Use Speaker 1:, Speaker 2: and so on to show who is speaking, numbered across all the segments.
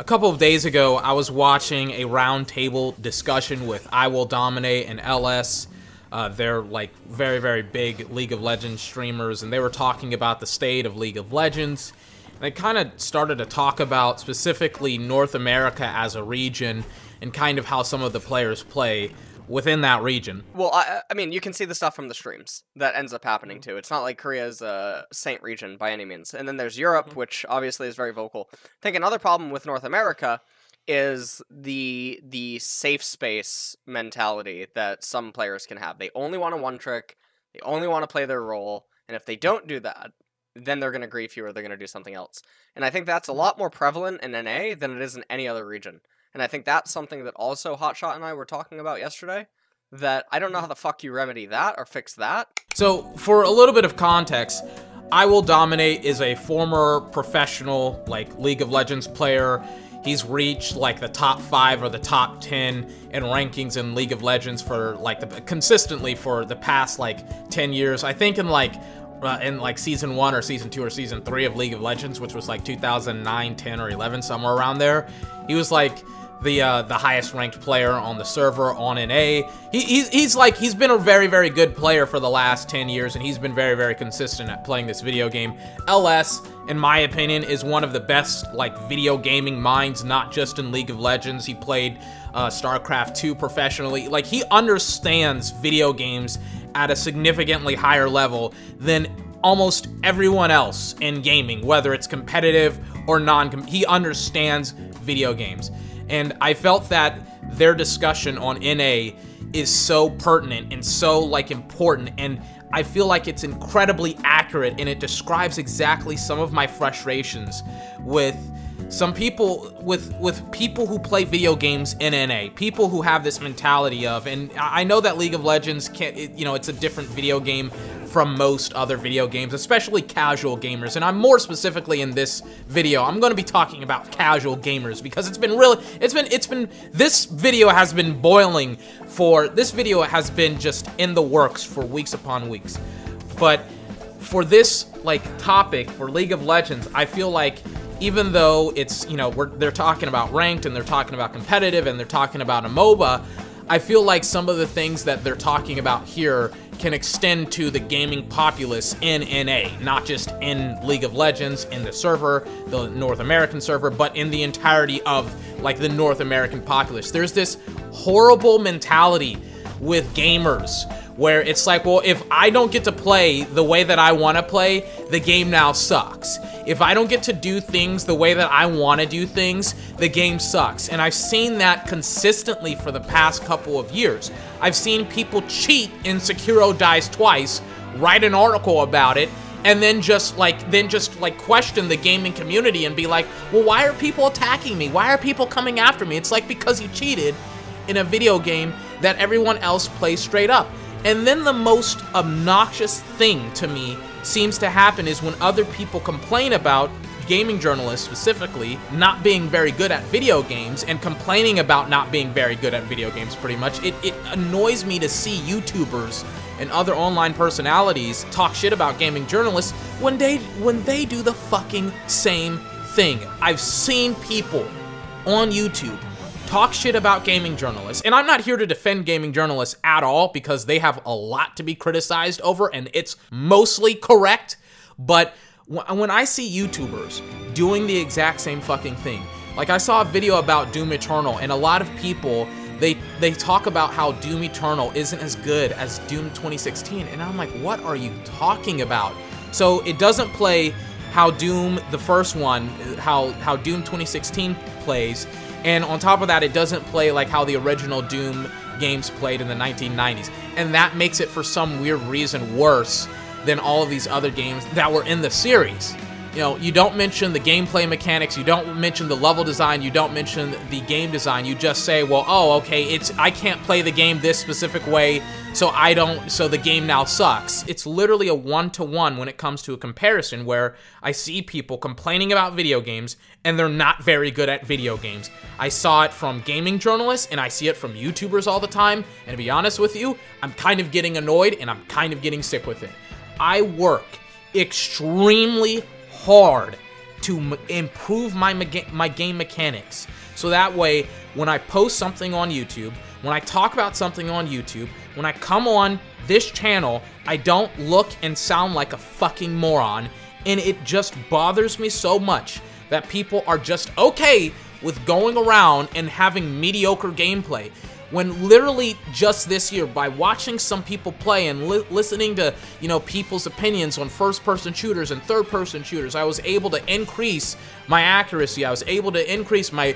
Speaker 1: couple of days ago, I was watching a roundtable discussion with I Will Dominate and LS. They're like very, very big League of Legends streamers, and they were talking about the state of League of Legends. And they kind of started to talk about specifically North America as a region and kind of how some of the players play within that region.
Speaker 2: Well, I mean, you can see the stuff from the streams that ends up happening too. It's not like Korea's a saint region by any means. And then there's Europe, which obviously is very vocal. I think another problem with North America is the safe space mentality that some players can have. They only want a one trick, they only want to play their role, and if they don't do that, then they're going to grief you or they're going to do something else. And I think that's a lot more prevalent in NA than it is in any other region. And I think that's something that also Hotshot and I were talking about yesterday, that I don't know how the fuck you remedy that or fix that.
Speaker 1: So, for a little bit of context, I Will Dominate is a former professional, like, League of Legends player. He's reached, like, the top 5 or the top 10 in rankings in League of Legends for, like, consistently for the past, like, 10 years. I think in, like, Season 1 or Season 2 or Season 3 of League of Legends, which was, like, 2009, 10, or 11, somewhere around there, he was, like, the highest ranked player on the server on NA. He's been a very, very good player for the last 10 years, and he's been very, very consistent at playing this video game. LS, in my opinion, is one of the best, like, video gaming minds, not just in League of Legends. He played StarCraft 2 professionally. Like, he understands video games at a significantly higher level than almost everyone else in gaming, whether it's competitive or he understands video games. And I felt that their discussion on NA is so pertinent and so, like, important, and I feel like it's incredibly accurate, and it describes exactly some of my frustrations with some people, with people who play video games in NA, people who have this mentality of, and I know that League of Legends it's a different video game from most other video games, especially casual gamers, and I'm more specifically in this video, I'm going to be talking about casual gamers, because this video has been just in the works for weeks upon weeks. But for this, like, topic, for League of Legends, I feel like even though it's, they're talking about ranked, and they're talking about competitive, and they're talking about a MOBA, I feel like some of the things that they're talking about here can extend to the gaming populace in NA, not just in League of Legends, in the server, the North American server, but in the entirety of, like, the North American populace. There's this horrible mentality with gamers where it's like, well, if I don't get to play the way that I want to play, the game now sucks. If I don't get to do things the way that I want to do things, the game sucks. And I've seen that consistently for the past couple of years. I've seen people cheat in Sekiro Dies Twice, write an article about it, and then just question the gaming community and be like, well, why are people attacking me? Why are people coming after me? It's like, because you cheated in a video game that everyone else plays straight up. And then the most obnoxious thing to me seems to happen is when other people complain about gaming journalists specifically not being very good at video games and complaining about not being very good at video games pretty much. It annoys me to see YouTubers and other online personalities talk shit about gaming journalists when they do the fucking same thing. I've seen people on YouTube talk shit about gaming journalists, and I'm not here to defend gaming journalists at all, because they have a lot to be criticized over, and it's mostly correct, but when I see YouTubers doing the exact same fucking thing, like I saw a video about Doom Eternal, and a lot of people, they talk about how Doom Eternal isn't as good as Doom 2016, and I'm like, what are you talking about? So it doesn't play how Doom, the first one, how Doom 2016 plays, and on top of that, it doesn't play like how the original Doom games played in the 1990s. And that makes it, for some weird reason, worse than all of these other games that were in the series. You know, you don't mention the gameplay mechanics, you don't mention the level design, you don't mention the game design. You just say, well, oh, okay, I can't play the game this specific way, so the game now sucks. It's literally a one-to-one when it comes to a comparison, where I see people complaining about video games and they're not very good at video games. I saw it from gaming journalists, and I see it from YouTubers all the time, and to be honest with you, I'm kind of getting annoyed and I'm kind of getting sick with it. I work extremely hard to improve my game mechanics. So that way, when I post something on YouTube, when I talk about something on YouTube, when I come on this channel, I don't look and sound like a fucking moron. And it just bothers me so much that people are just okay with going around and having mediocre gameplay. When literally just this year, by watching some people play and listening to, you know, people's opinions on first-person shooters and third-person shooters, I was able to increase my accuracy. I was able to increase my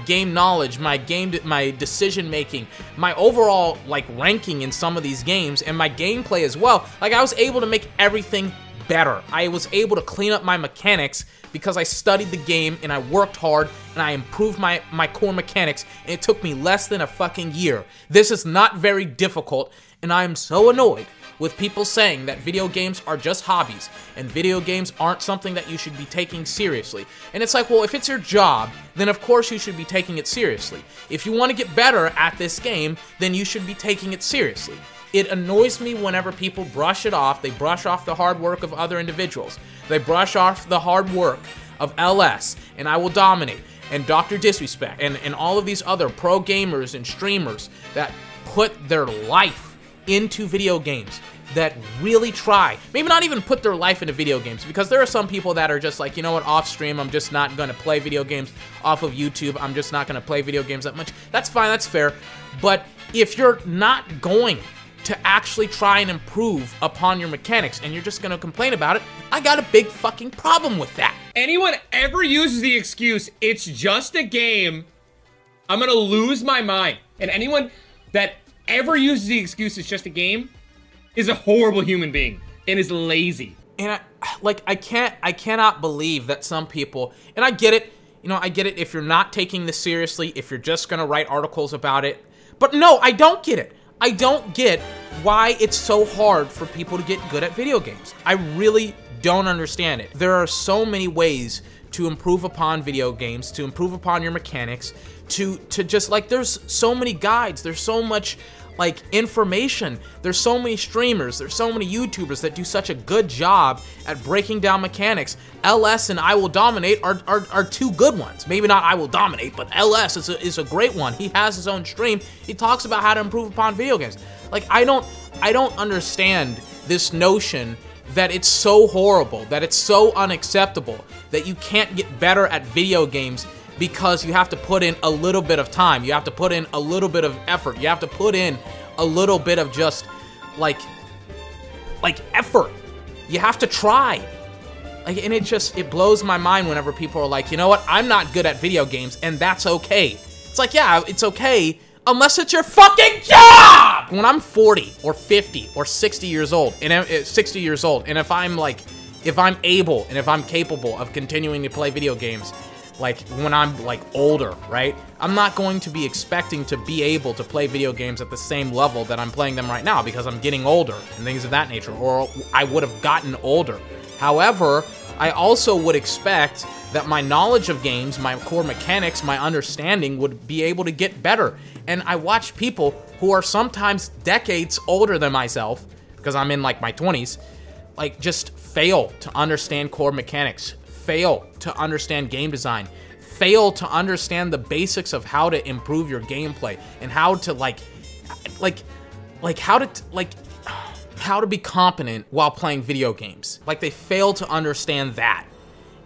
Speaker 1: game knowledge, my decision-making, my overall, like, ranking in some of these games, and my gameplay as well. Like, I was able to make everything better. I was able to clean up my mechanics because I studied the game and I worked hard and I improved my core mechanics, and it took me less than a fucking year. This is not very difficult, and I am so annoyed with people saying that video games are just hobbies and video games aren't something that you should be taking seriously. And it's like, well, if it's your job, then of course you should be taking it seriously. If you want to get better at this game, then you should be taking it seriously. It annoys me whenever people brush it off. They brush off the hard work of other individuals. They brush off the hard work of LS and I Will Dominate and Dr. Disrespect and all of these other pro gamers and streamers that put their life into video games, that really try. Maybe not even put their life into video games, because there are some people that are just like, you know what, off stream, I'm just not going to play video games. Off of YouTube, I'm just not going to play video games that much. That's fine, that's fair. But if you're not going to actually try and improve upon your mechanics and you're just gonna complain about it, I got a big fucking problem with that.
Speaker 3: Anyone ever uses the excuse, it's just a game, I'm gonna lose my mind. And anyone that ever uses the excuse, it's just a game, is a horrible human being and is lazy.
Speaker 1: And I cannot believe that some people, and I get it, you know, I get it if you're not taking this seriously, if you're just gonna write articles about it, but no, I don't get it. I don't get why it's so hard for people to get good at video games. I really don't understand it. There are so many ways to improve upon video games, to improve upon your mechanics, to just, like, there's so many guides, there's so much, like, information, there's so many streamers, there's so many YouTubers that do such a good job at breaking down mechanics. LS and I Will Dominate are two good ones. Maybe not I Will Dominate, but LS is a great one. He has his own stream. He talks about how to improve upon video games. Like, I don't understand this notion that it's so horrible, that it's so unacceptable, that you can't get better at video games because you have to put in a little bit of time, you have to put in a little bit of effort, you have to put in a little bit of just, like effort. You have to try. Like, and it blows my mind whenever people are like, you know what, I'm not good at video games, and that's okay. It's like, yeah, it's okay, unless it's your fucking job! When I'm 40, or 50, or 60 years old, and if I'm able, and if I'm capable of continuing to play video games, like, when I'm, like, older, right? I'm not going to be expecting to be able to play video games at the same level that I'm playing them right now because I'm getting older and things of that nature, or I would have gotten older. However, I also would expect that my knowledge of games, my core mechanics, my understanding would be able to get better. And I watch people who are sometimes decades older than myself, because I'm in, like, my 20s, like, just fail to understand core mechanics, fail to understand game design, fail to understand the basics of how to improve your gameplay and how to how to be competent while playing video games. Like, they fail to understand that,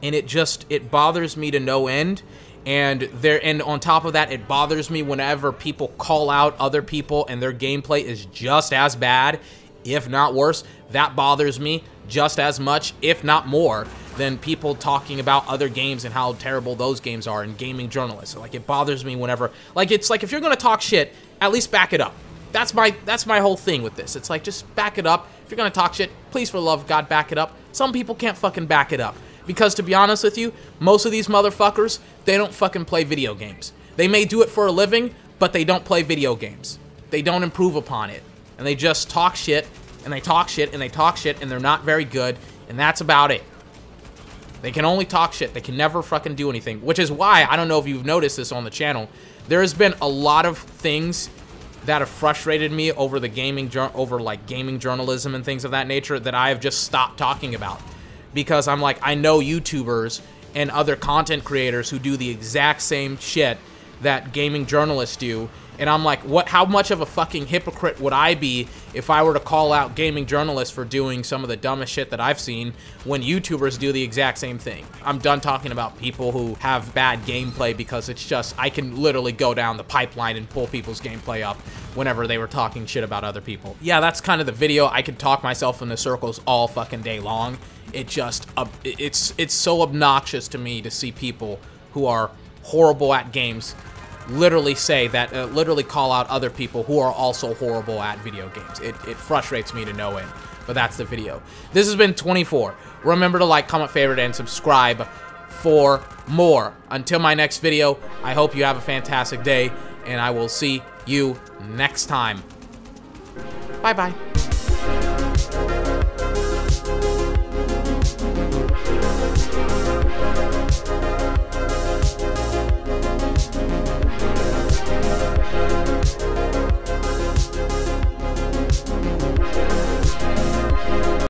Speaker 1: and it bothers me to no end. And on top of that, it bothers me whenever people call out other people and their gameplay is just as bad, if not worse. That bothers me just as much, if not more, than people talking about other games and how terrible those games are, and gaming journalists. Like, it bothers me whenever, like, it's like, if you're gonna talk shit, at least back it up. That's my whole thing with this. It's like, just back it up. If you're gonna talk shit, please, for the love of God, back it up. Some people can't fucking back it up. Because, to be honest with you, most of these motherfuckers, they don't fucking play video games. They may do it for a living, but they don't play video games. They don't improve upon it. And they just talk shit, and they talk shit, and they talk shit, and they're not very good, and that's about it. They can only talk shit. They can never fucking do anything, which is why, I don't know if you've noticed this on the channel, there has been a lot of things that have frustrated me over the gaming journalism and things of that nature that I have just stopped talking about. Because I'm like, I know YouTubers and other content creators who do the exact same shit that gaming journalists do. And I'm like, how much of a fucking hypocrite would I be if I were to call out gaming journalists for doing some of the dumbest shit that I've seen when YouTubers do the exact same thing? I'm done talking about people who have bad gameplay, because it's just, I can literally go down the pipeline and pull people's gameplay up whenever they were talking shit about other people. Yeah, that's kind of the video. I could talk myself into circles all fucking day long. It just, it's so obnoxious to me to see people who are horrible at games literally say that, literally call out other people who are also horrible at video games. It frustrates me to no end, but that's the video. This has been 24. Remember to like, comment, favorite, and subscribe for more. Until my next video, I hope you have a fantastic day, and I will see you next time. Bye-bye.